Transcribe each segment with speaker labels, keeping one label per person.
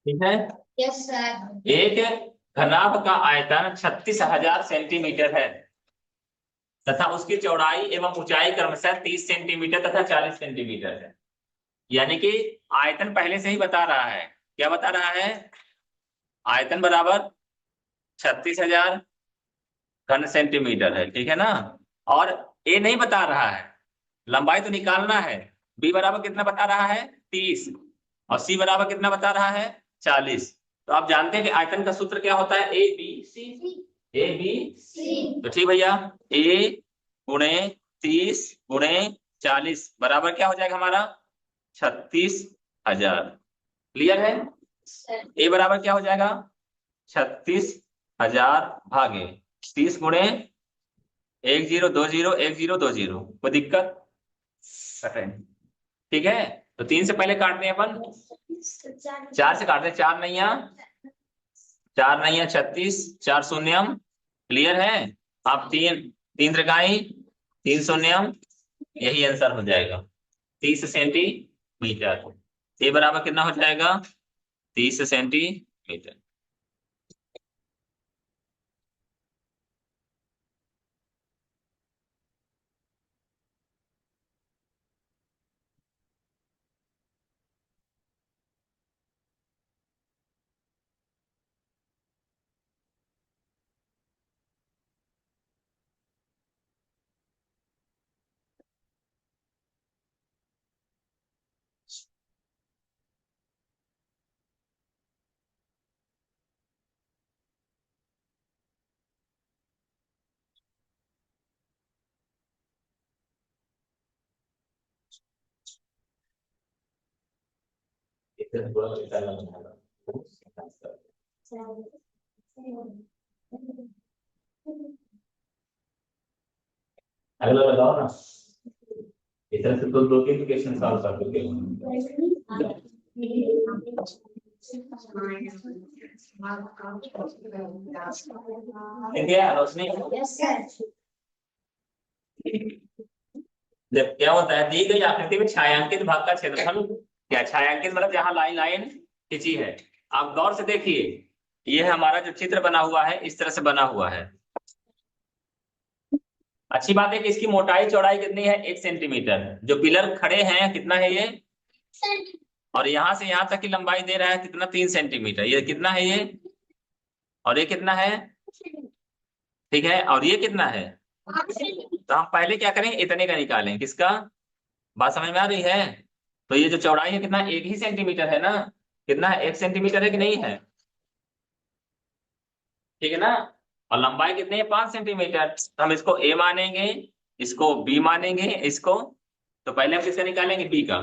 Speaker 1: ठीक है।
Speaker 2: Yes sir.
Speaker 1: एक घनाभ का आयतन 36,000 सेंटीमीटर है तथा उसकी चौड़ाई एवं ऊंचाई क्रमशः 30 सेंटीमीटर तथा 40 सेंटीमीटर है। यानी कि आयतन पहले से ही बता रहा है। क्या बता रहा है? आयतन बराबर 36,000 घन सेंटीमीटर है, ठीक है ना। और ए नहीं बता रहा है, लंबाई तो निकालना है। बी बराबर कितना बता रहा है? 30। और सी बराबर कितना बता रहा है? 40। तो आप जानते हैं कि आयतन का सूत्र क्या होता है? A B C. A B C. तो ठीक भैया, ए गुणे 30 गुणे 40 बराबर क्या हो जाएगा हमारा? 36,000। क्लियर है? ए बराबर क्या हो जाएगा? 36,000 भागे 30 गुणे 1020 1020। कोई दिक्कत? ठीक है। तो 3 से पहले काटते हैं अपन, 4 से काटते हैं। 4 नैया 36, 4 शून्यम। क्लियर है? आप 3 त्रिकाई 3 शून्यम, यही आंसर हो जाएगा 30 सेंटीमीटर। ये बराबर कितना हो जाएगा? 30 सेंटीमीटर। अगला बताओ ना, इस तरह से दो तीन क्वेश्चन सॉल्व कर दोगे। ठीक है रोशनी। जब क्या होता है, दी गई आकृति में छायांकित भाग का क्षेत्रफल क्या? छायांकित मतलब जहां लाइन लाइन खींची है। आप गौर से देखिए, ये हमारा जो चित्र बना हुआ है इस तरह से बना हुआ है। अच्छी बात है कि इसकी मोटाई चौड़ाई कितनी है? 1 सेंटीमीटर। जो पिलर खड़े हैं कितना है ये? और यहां से यहां तक की लंबाई दे रहा है कितना? 3 सेंटीमीटर। ये कितना है ये? और ये कितना है? ठीक है, और ये कितना है? तो हम पहले क्या करें? इतने का निकालें। किसका? बात समझ में आ रही है? तो ये जो चौड़ाई है कितना? 1 ही सेंटीमीटर है ना। कितना है? 1 सेंटीमीटर है कि नहीं है? ठीक है ना। और लंबाई कितनी है? 5 सेंटीमीटर। तो हम इसको ए मानेंगे, इसको बी मानेंगे, इसको। तो पहले हम किसका निकालेंगे? बी का।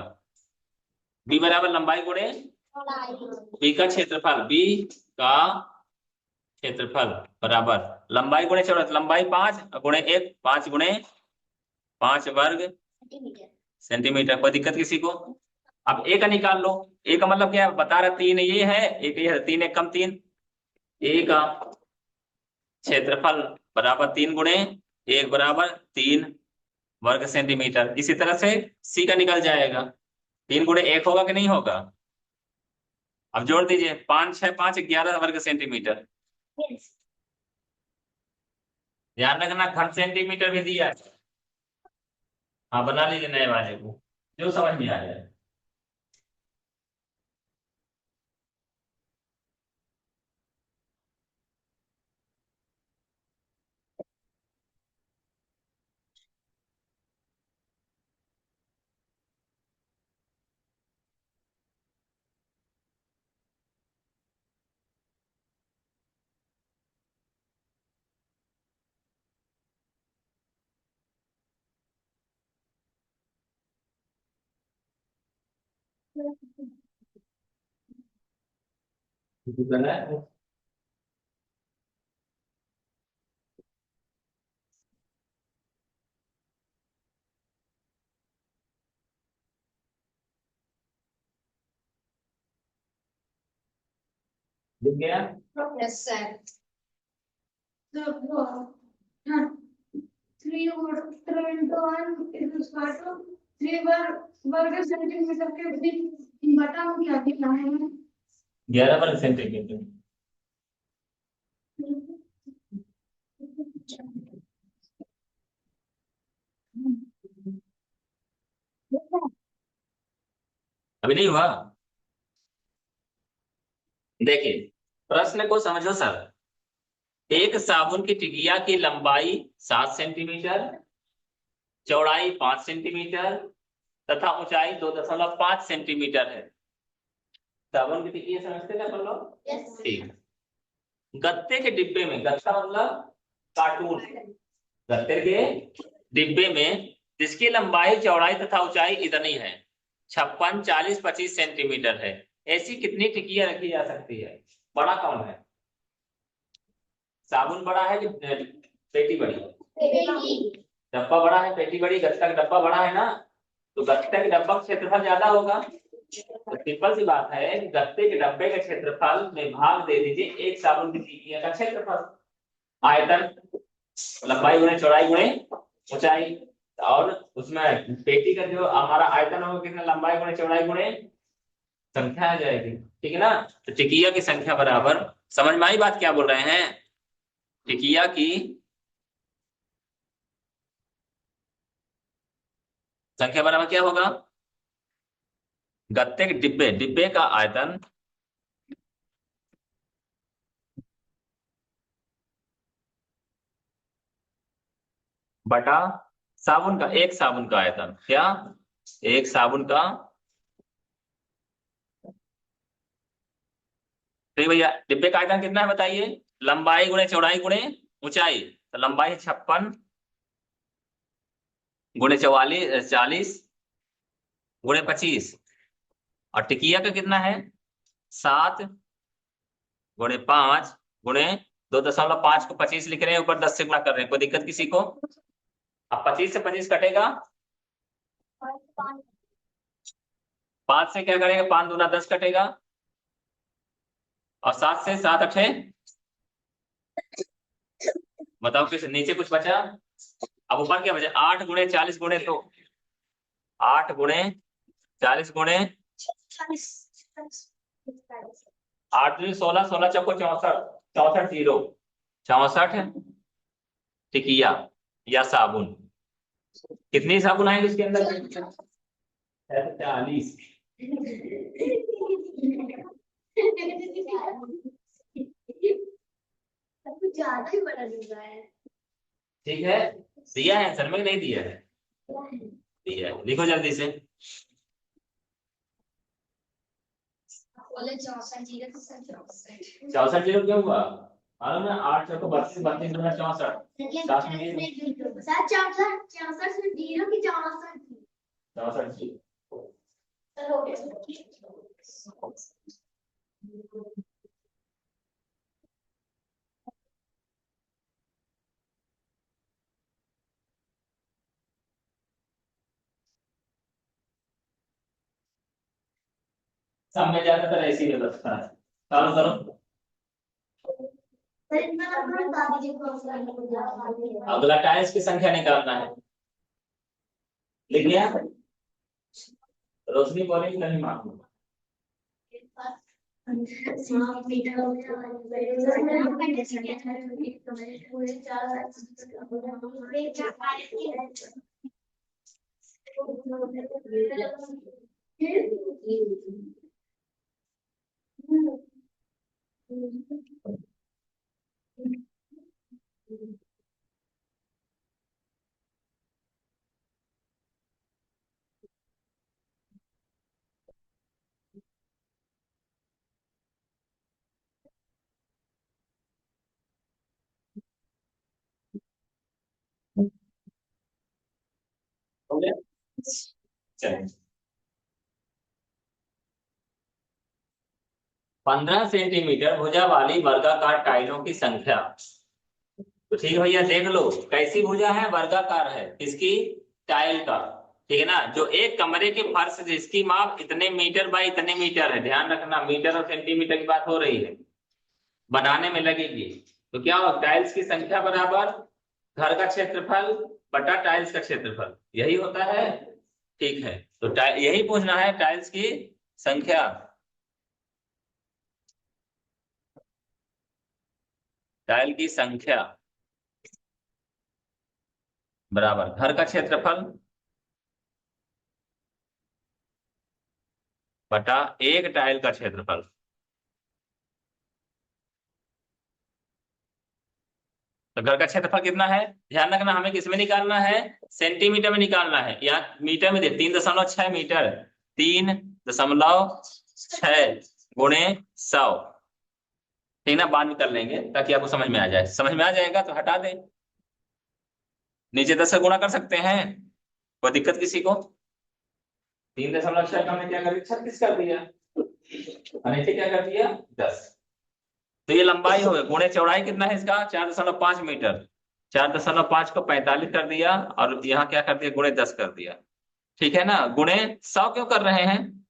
Speaker 1: बी बराबर लंबाई गुणे बी का क्षेत्रफल। बी का क्षेत्रफल बराबर लंबाई गुणे चौड़ाई। लंबाई 5 गुणे 1, 5 गुणे 5 वर्ग सेंटीमीटर। कोई दिक्कत किसी को? अब ए का निकाल लो। ए का मतलब क्या है? बता रहा 3 ये है, एक ये है। 3 1 कम 3। ए का क्षेत्रफल बराबर 3 गुणे 1 बराबर 3 वर्ग सेंटीमीटर। इसी तरह से सी का निकल जाएगा। 3 गुणे 1 होगा कि नहीं होगा? अब जोड़ दीजिए, 5 6 5 11 वर्ग सेंटीमीटर। ध्यान रखना घन सेंटीमीटर भी दिया है। हाँ बना लीजिए नए वाले को, जो समझ में आ जाए। लिख गया?
Speaker 2: Yes sir. तो 3 into 1 is equal to 3 वर्ग सेंटीमीटर के बटा में क्या दिखा है?
Speaker 1: 11 वर्ग सेंटीमीटर। अभी नहीं हुआ। देखिए प्रश्न को समझो सर। एक साबुन की टिकिया की लंबाई 7 सेंटीमीटर, चौड़ाई 5 सेंटीमीटर तथा ऊंचाई 2.5 सेंटीमीटर है। साबुन की टिकिया समझते ना अपन लोग?
Speaker 2: Yes.
Speaker 1: ठीक। गत्ते के डिब्बे में, गत्ता मतलब कार्टून, गत्ते के डिब्बे में जिसकी लंबाई चौड़ाई तथा ऊंचाई इतनी है, 56, 40, 25 सेंटीमीटर है, ऐसी कितनी टिकिया रखी जा सकती है? बड़ा कौन है? साबुन बड़ा है कि पेटी बड़ी?
Speaker 2: Baby.
Speaker 1: डब्बा बड़ा है, पेटी बड़ी, गत्ता का डब्बा बड़ा है ना, तो गत्ते के डब्बा का क्षेत्रफल ज्यादा होगा। तो सिंपल सी बात है कि गत्ते के डब्बे के क्षेत्रफल में भाग दे दीजिए एक साबुन की टिकिया का क्षेत्रफल। आयतन, लंबाई गुणे चौड़ाई गुणे ऊंचाई, और उसमें पेटी का जो हमारा आयतन होगा कितना, लंबाई गुणे चौड़ाई गुणे संख्या आ जाएगी। ठीक है ना? तो टिकिया की संख्या बराबर, समझ में आई बात क्या बोल रहे हैं? टिकिया की संख्या बराबर क्या होगा? गत्ते के डिब्बे, डिब्बे का आयतन बटा साबुन का, एक साबुन का आयतन, क्या? एक साबुन का। ठीक भैया, डिब्बे का आयतन कितना है बताइए? लंबाई गुणे चौड़ाई गुणे ऊंचाई, तो लंबाई 56 गुणे 44, 40 गुणे 25, और टिकिया का कितना है? 7 गुणे 5 गुणे 2.5 को 25 लिख रहे हैं, ऊपर 10 से गुणा कर रहे हैं, कोई दिक्कत किसी को? अब 25 से 25 कटेगा, 5 से क्या करेगा, 5 दूना 10 कटेगा, और 7 से 7 अठे, बताओ किस नीचे कुछ बचा? अब ऊपर क्या बचा? 8 गुणे 40 गुणे, तो 8 गुणे 40 गुणे 8 दूनी 16, 16 चौको 64, 64 जीरो, 64 टिकिया या साबुन। कितनी साबुन आएंगे इसके अंदर? 40।
Speaker 2: ज्यादा ही बड़ा दिख रहा है।
Speaker 1: ठीक है, दिया है आंसर में, नहीं दिया है? दिया है, लिखो जल्दी से।
Speaker 2: बोले 64 जीरो तो सर 64।
Speaker 1: 64 जीरो क्यों हुआ? मालूम है, 8 चौको 32, 32 गुना 64, 7 में
Speaker 2: सर 64 64 में जीरो की 64 थी।
Speaker 1: 64 जी।
Speaker 2: चलो
Speaker 1: सब में ज्यादातर ऐसी व्यवस्था है। चालू करो।
Speaker 2: सर इतना नंबर बता दीजिए कौन सा।
Speaker 1: अगला टाइल्स की संख्या निकालना है, लिख लिया? रोशनी बोलेगी नहीं मालूम। हो गया? चलिए, 15 सेंटीमीटर भुजा वाली वर्गाकार टाइलों की संख्या। तो ठीक है भैया, देख लो कैसी भुजा है, वर्गाकार है, किसकी? टाइल का। ठीक है ना? जो एक कमरे के फर्श जिसकी माप इतने मीटर बाई इतने मीटर है, ध्यान रखना मीटर और सेंटीमीटर की बात हो रही है, बनाने में लगेगी। तो क्या हो, टाइल्स की संख्या बराबर घर का क्षेत्रफल बटा टाइल्स का क्षेत्रफल, यही होता है। ठीक है, तो यही पूछना है, टाइल्स की संख्या। टाइल की संख्या बराबर घर का क्षेत्रफल बटा एक टाइल का क्षेत्रफल। तो घर का क्षेत्रफल कितना है, ध्यान रखना हमें किसमें निकालना है, सेंटीमीटर में निकालना है। यहाँ मीटर में दे 3.6 मीटर, 3.6 गुणे 100। ठीक ना, बाद में कर लेंगे ताकि आपको समझ में आ जाए। समझ में आ जाएगा तो हटा दे, नीचे 10 से गुणा कर सकते हैं, कोई दिक्कत किसी को। 3.6 का हमने क्या कर दिया, 36 कर दिया, और नीचे क्या कर दिया 10। तो ये लंबाई हो गई, गुणे चौड़ाई कितना है इसका 4.5 मीटर, 4.5 को 45 कर दिया, और यहाँ क्या कर दिया गुणे 10 कर दिया। ठीक है ना, गुणे 100 क्यों कर रहे हैं,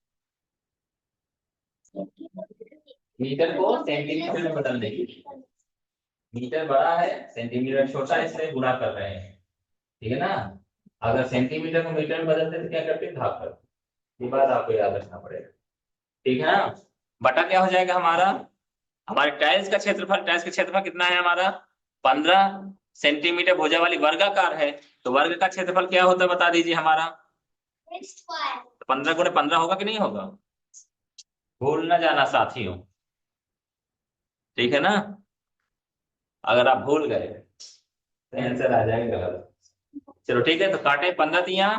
Speaker 1: मीटर को सेंटीमीटर में बदलने के लिए। मीटर बड़ा है सेंटीमीटर छोटा है, इसलिए गुणा कर रहे हैं। ठीक है ना, अगर सेंटीमीटर को मीटर में बदलते तो क्या करते हैं, भाग करते। ये बात आपको याद रखना पड़ेगा। ठीक है ना, बटा क्या हो जाएगा हमारा, हमारे टाइल्स का क्षेत्रफल, टाइल्स का क्षेत्रफल कितना है हमारा 15 सेंटीमीटर, भुजा वाली वर्गाकार है, तो वर्ग का क्षेत्रफल क्या होता है बता दीजिए हमारा। तो 15 गुणे 15 होगा कि नहीं होगा, भूल ना जाना साथियों। ठीक है ना, अगर आप भूल गए तो आंसर आ जाएगा गलत। चलो ठीक है, तो काटे 15 तिया,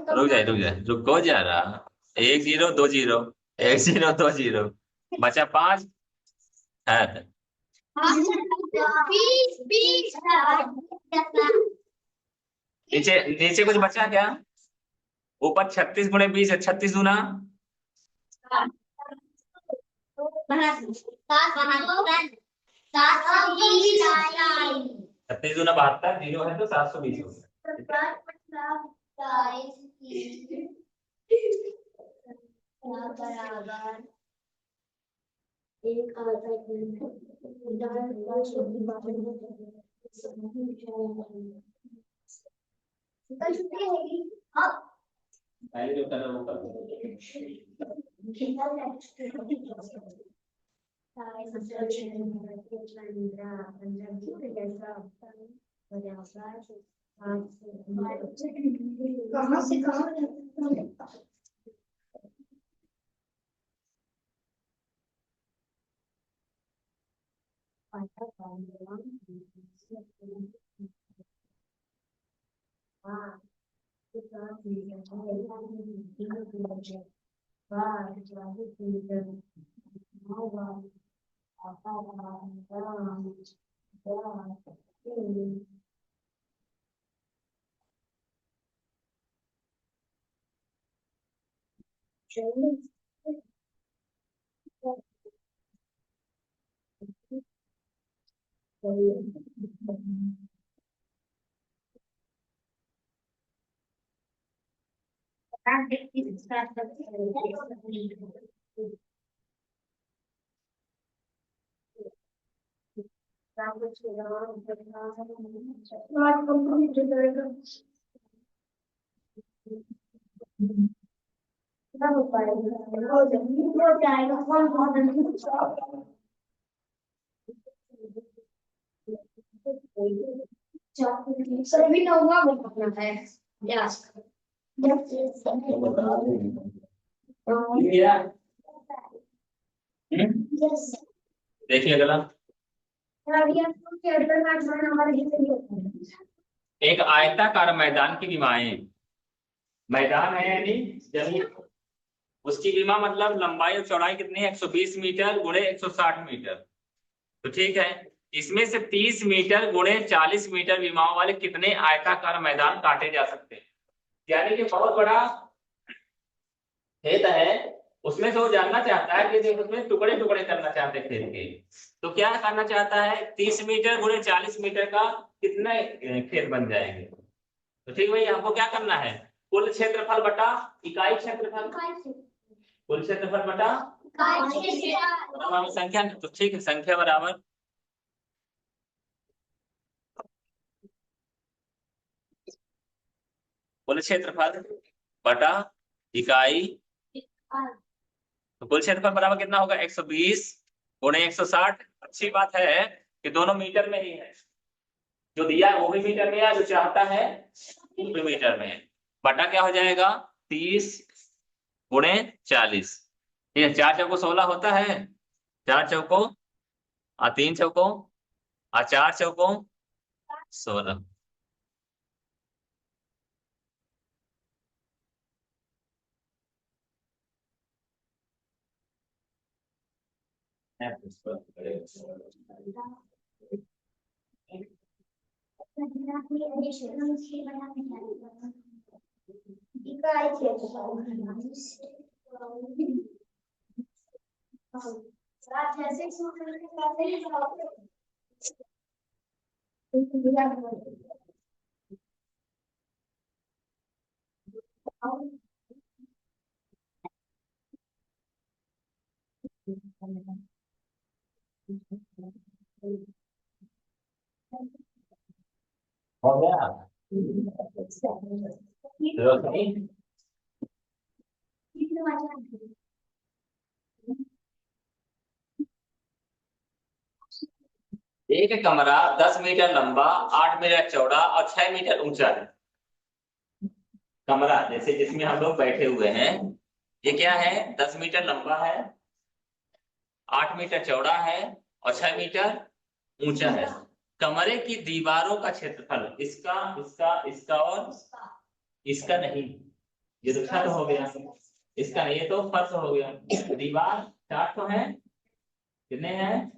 Speaker 1: रुक जाए रुको जा रहा, 1 0 2 0, 1 0 2 0, बचा 5 है। नीचे नीचे कुछ बचा क्या, ऊपर 36 गुणे 20 है, 36 दूना 36 दूना 72, जीरो है तो 720 हो गया। पहले जो करना वो कर
Speaker 2: कहाँ से कहाँ सभी नौवा अपना है
Speaker 1: देखिए अगला, एक आयताकार मैदान की विमाएं, मैदान है यानी जमीन, उसकी विमा मतलब लंबाई और चौड़ाई कितनी है 120 मीटर गुणे 160 मीटर। तो ठीक है, इसमें से 30 मीटर गुणे 40 मीटर विमाओं वाले कितने आयताकार मैदान काटे जा सकते हैं। यानी कि बहुत बड़ा खेत है, उसमें से वो जानना चाहता है कि उसमें टुकड़े टुकड़े करना चाहते हैं खेत के, तो क्या करना चाहता है 30 मीटर गुणे 40 मीटर का कितने खेत बन जाएंगे। तो ठीक भाई, हमको क्या करना है, कुल क्षेत्रफल बटा इकाई क्षेत्रफल, कुल क्षेत्रफल बटा संख्या। तो ठीक है, संख्या बराबर कुल क्षेत्रफल बटा इकाई तो कुल क्षेत्रफल बराबर कितना होगा 120 गुणे 160। अच्छी बात है कि दोनों मीटर में ही है, जो दिया है वो भी मीटर में है, जो चाहता है वो भी मीटर में है। बटा क्या हो जाएगा 30 गुणे 40। ठीक है, 4 चौको 16 होता है, 4 चौको और 3 चौको और 4 चौको 16। हो गया। रोशनी, एक कमरा 10 मीटर लंबा, 8 मीटर चौड़ा और 6 मीटर ऊंचा है। कमरा जैसे जिसमें हम लोग बैठे हुए हैं, ये क्या है 10 मीटर लंबा है, 8 मीटर चौड़ा है और 6 मीटर ऊंचा है। कमरे की दीवारों का क्षेत्रफल, इसका इसका इसका और इसका नहीं, ये तो छत हो गया, इसका नहीं, ये तो फर्श हो गया। दीवार 4 तो है, कितने हैं?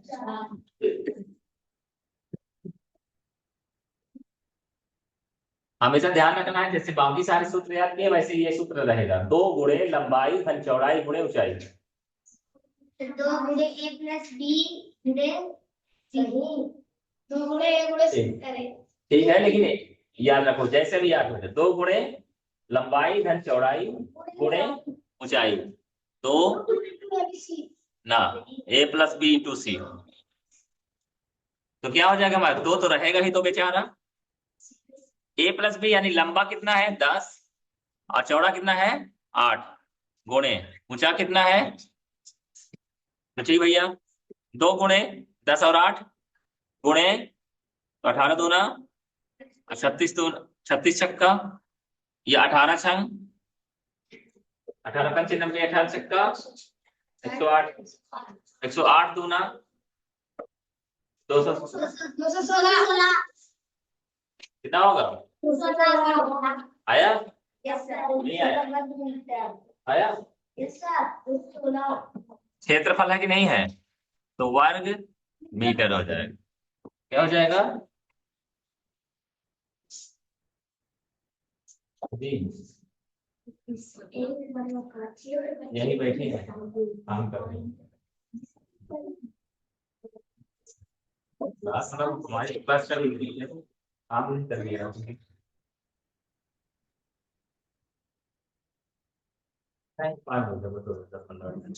Speaker 1: हमेशा ध्यान रखना है, जैसे बाकी सारे सूत्र याद किए वैसे ये सूत्र रहेगा, 2 गुणे लंबाई धन चौड़ाई गुणे ऊंचाई।
Speaker 2: 2 गुणे a प्लस b गुणे c, 2 गुणे a गुणे c करें।
Speaker 1: ठीक है, लेकिन याद रखो जैसे भी याद हो जाए, 2 गुणे लंबाई धन चौड़ाई गुणे ऊंचाई, तो ना a प्लस बी इंटू सी, तो क्या हो जाएगा हमारा, 2 तो रहेगा ही तो बेचारा। a प्लस बी यानी लंबा कितना है 10 और चौड़ा कितना है 8 गुणे ऊंचा कितना है, तो ठीक भैया 2 गुणे 10 और 8 गुणे 18 दूना 36 दूना 36 छक्का, ये 18 छंग 18 पंच 90 18 छक्का 108, 108 दूना
Speaker 2: 216
Speaker 1: कितना होगा,
Speaker 2: 216
Speaker 1: आया
Speaker 2: यस सर,
Speaker 1: नहीं आया, आया।
Speaker 2: यस सर,
Speaker 1: क्षेत्रफल है कि नहीं है, तो वर्ग मीटर हो जाएगा, क्या हो जाएगा जी, यही बैठे हैं काम कर रहे हैं। मतलब हमारी क्लास चल रही है, काम नहीं कर रही है, 5 हो जाएगा, 10-15 मिनट।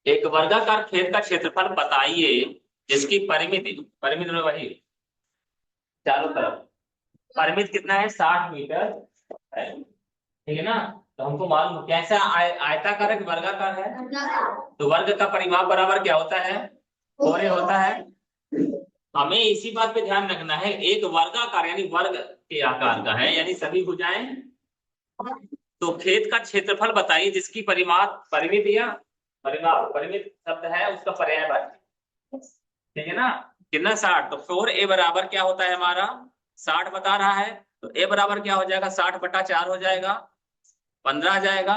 Speaker 1: एक वर्गाकार खेत का क्षेत्रफल बताइए जिसकी परिमिति, परिमित में वही चारों तरफ, परिमित कितना है 60 मीटर है, ठीक है ना। तो हमको मालूम कैसा आयताकार है कि वर्गाकार है, तो वर्ग का परिमाप बराबर क्या होता है, 4a होता है। हमें इसी बात पे ध्यान रखना है, एक वर्गाकार यानी वर्ग के आकार का है, यानी सभी भुजाएं। तो खेत का क्षेत्रफल बताइए जिसकी परिमाप, परिमित या परिमाप, परिमित शब्द है उसका पर्यायवाची, ठीक है ना। कितना 60, तो 4a बराबर क्या होता है हमारा 60 बता रहा है, तो a बराबर क्या हो जाएगा 60 बटा 4 हो जाएगा, 15 आ जाएगा।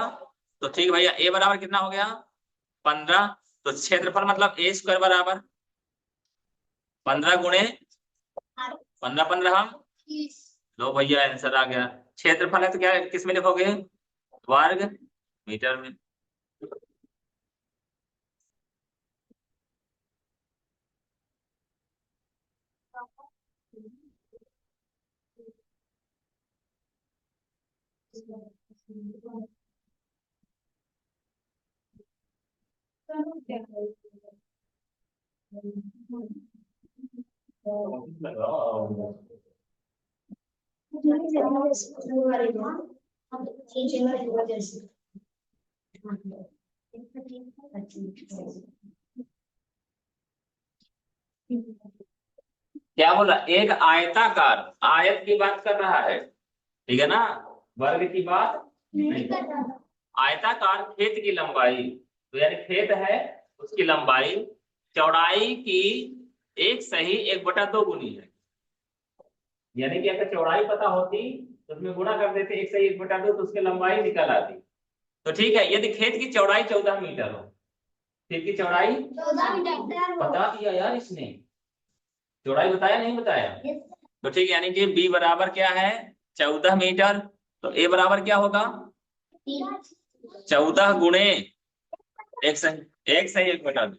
Speaker 1: तो ठीक भैया a बराबर कितना हो गया 15, तो क्षेत्रफल मतलब a स्क्वायर बराबर 15 गुणे 15 15 हम, लो भैया आंसर आ गया। क्षेत्रफल है तो क्या किस में लिखोगे, वर्ग मीटर में। क्या बोल रहा, एक आयताकार, आयत की बात कर रहा है, ठीक है ना, वर्ग की बात नहीं। आयताकार खेत की लंबाई, तो यानी खेत है उसकी लंबाई चौड़ाई की एक सही 1/2 गुनी है। यानी कि अगर चौड़ाई पता होती तो उसमें गुणा कर देते 1 सही 1/2, तो उसकी लंबाई निकल आती। तो ठीक है, यदि खेत की चौड़ाई 14 मीटर हो, खेत की चौड़ाई
Speaker 2: 14 मीटर
Speaker 1: बता दिया यार इसने, चौड़ाई बताया नहीं बताया। तो ठीक है, यानी कि बी बराबर क्या है 14 मीटर, तो ए बराबर क्या होगा 14 गुणे एक सही 1/2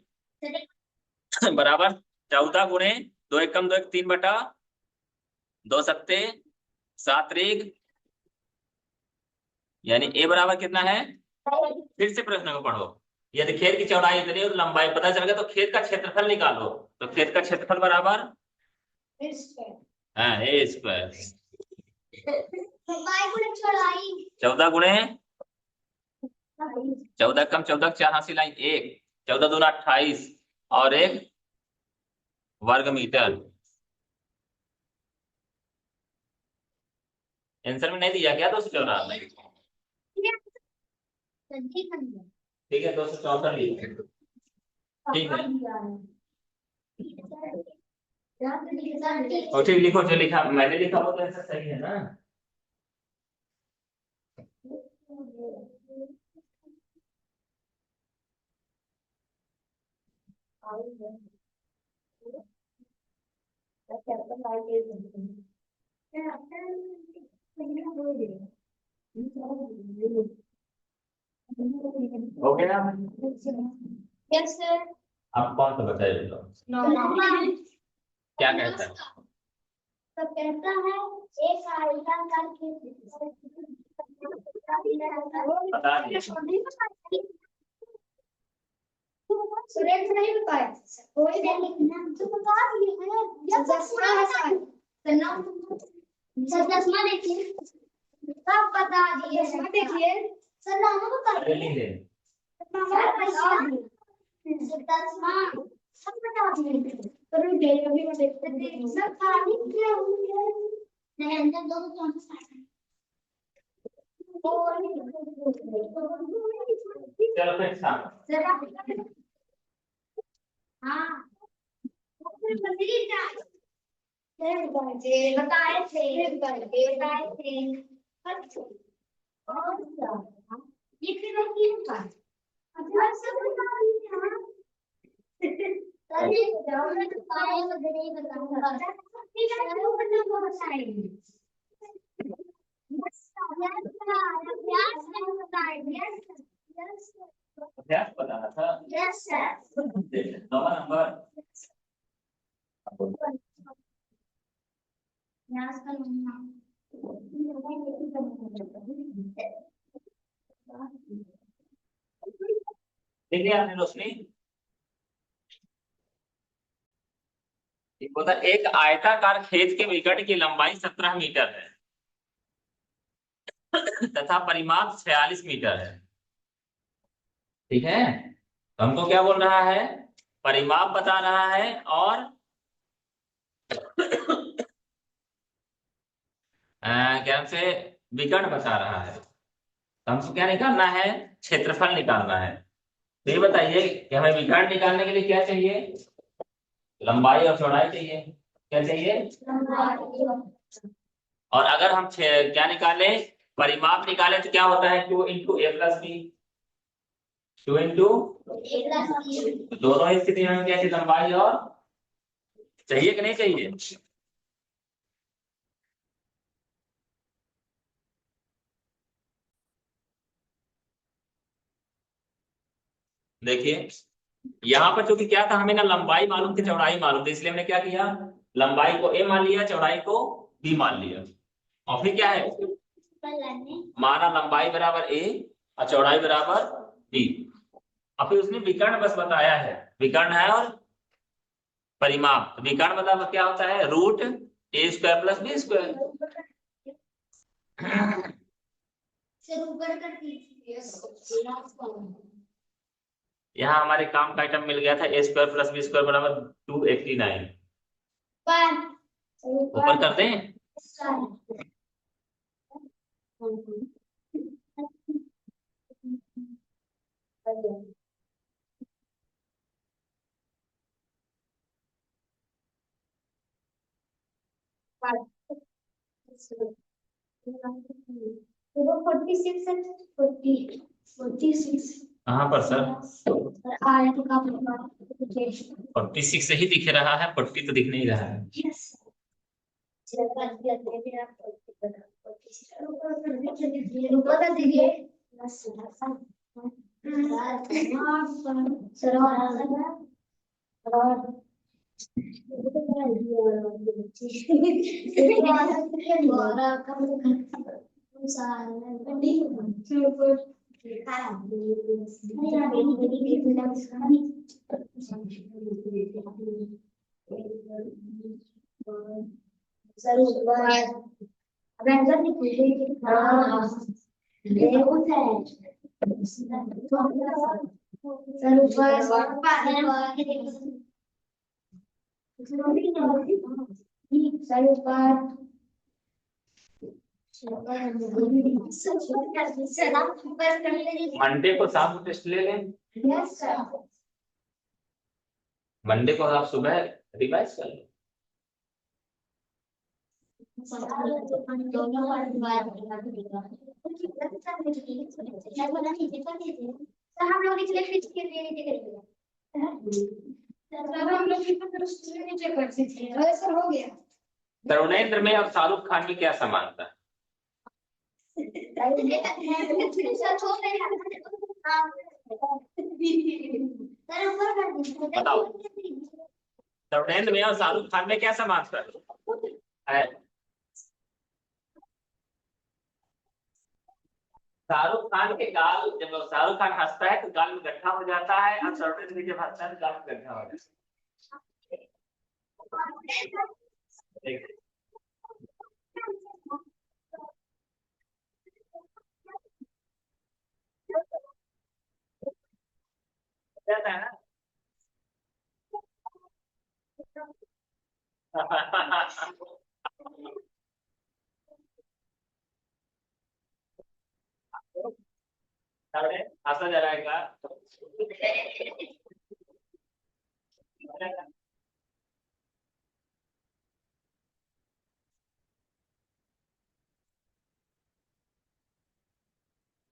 Speaker 1: बराबर 14 गुणे 2 एकम 2 3/2 सत्ते 7 त्रिक, यानी ए बराबर कितना है। फिर से प्रश्न को पढ़ो, यदि खेत की चौड़ाई इतनी और लंबाई पता चल गया तो खेत का क्षेत्रफल निकालो। तो खेत का क्षेत्रफल बराबर हाँ ए स्क्वायर, 14 गुणे 14 कम 14 4 हासिल आई 1, 14 दूना 28 और 1 वर्ग मीटर। आंसर में नहीं दिया क्या 214? ठीक है 264 लिखिए। ठीक है और ठीक लिखो, जो लिखा मैंने लिखा वो तो आंसर सही है ना। हो गया ना।
Speaker 2: Yes sir.
Speaker 1: आप कौन सा बताइए तो क्या कहता है।
Speaker 2: तो कहता है एक आयताकार
Speaker 1: बता दिए
Speaker 2: सुरेश नहीं बताया कोई लिखना तो बता दिए है चश्मा है सर चश्मा देखिए सब बता दिए चश्मा देखिए सर नाम बता
Speaker 1: लिख
Speaker 2: चश्मा सब बता दिए पर डेट अभी मैं देखते हैं सब खाली क्या हुआ नहीं अंदर दो तो
Speaker 1: चलो फिर शाम
Speaker 2: हाँ बताए थे और ये फिर का अच्छा सब बता दीजिए तभी जाओ मैं तो पाए वगैरह ही बताऊंगा ठीक है वो बताएंगे
Speaker 1: अभ्यास बताना था।
Speaker 2: यस सर
Speaker 1: नंबर
Speaker 2: यस का
Speaker 1: देख लिया आपने रोशनी। बोला एक आयताकार खेत के विकट की लंबाई 17 मीटर है तथा परिमाप 46 मीटर है। ठीक है, तो हमको क्या बोल रहा है, परिमाप बता रहा है और क्या से विकर्ण बता रहा है। तो हमको क्या निकालना है, क्षेत्रफल निकालना है। तो ये बताइए कि हमें विकर्ण निकालने के लिए क्या चाहिए, लंबाई और चौड़ाई चाहिए। क्या चाहिए, और अगर हम क्या निकाले, परिमाप निकाले तो क्या होता है 2 × a + b, 2 × दोनों स्थिति में क्या चाहिए, लंबाई और चाहिए कि नहीं चाहिए। देखिए यहाँ पर चूंकि क्या था, हमें ना लंबाई मालूम थी चौड़ाई मालूम थी, इसलिए हमने क्या किया, लंबाई को a मान लिया, चौड़ाई को b मान लिया। और फिर क्या है, माना लंबाई बराबर a और चौड़ाई बराबर b। और फिर उसने विकर्ण बस बताया है, विकर्ण है और परिमाप। विकर्ण मतलब क्या होता है, root A square plus B square.
Speaker 2: Sir ऊपर कर दीजिए।
Speaker 1: यहाँ हमारे काम का आइटम मिल गया था, ए स्क्वायर प्लस बी स्क्वायर बराबर 289। ऊपर कर दें।
Speaker 2: वो 46 है, 46
Speaker 1: कहाँ पर सर?
Speaker 2: आया तो काफी
Speaker 1: 46 ही दिख रहा है, 40 तो दिख नहीं रहा है।
Speaker 2: बता दीजिए। सर अब आंसर लिखिए। हाँ बहुत है सर ऊपर सर ऊपर
Speaker 1: मंडे को शाम को टेस्ट ले लें।
Speaker 2: यस सर
Speaker 1: मंडे को आप सुबह रिवाइज कर लो।
Speaker 2: दोनों बार सर हम लोग इसलिए फिक्स के लिए नीचे करेंगे सर हम लोग नीचे कर सकते हैं। सर हो गया।
Speaker 1: तरुणेंद्र में और शाहरुख खान में क्या समानता है? बताओ। तरुणेंद्र में और शाहरुख खान में क्या समानता है? शाहरुख खान के गाल, जब शाहरुख खान हंसता है तो गाल में गड्ढा हो जाता है, और तरुणेंद्र जब हंसता है तो गाल में गड्ढा हो जाता है। हंसा जा रहा है।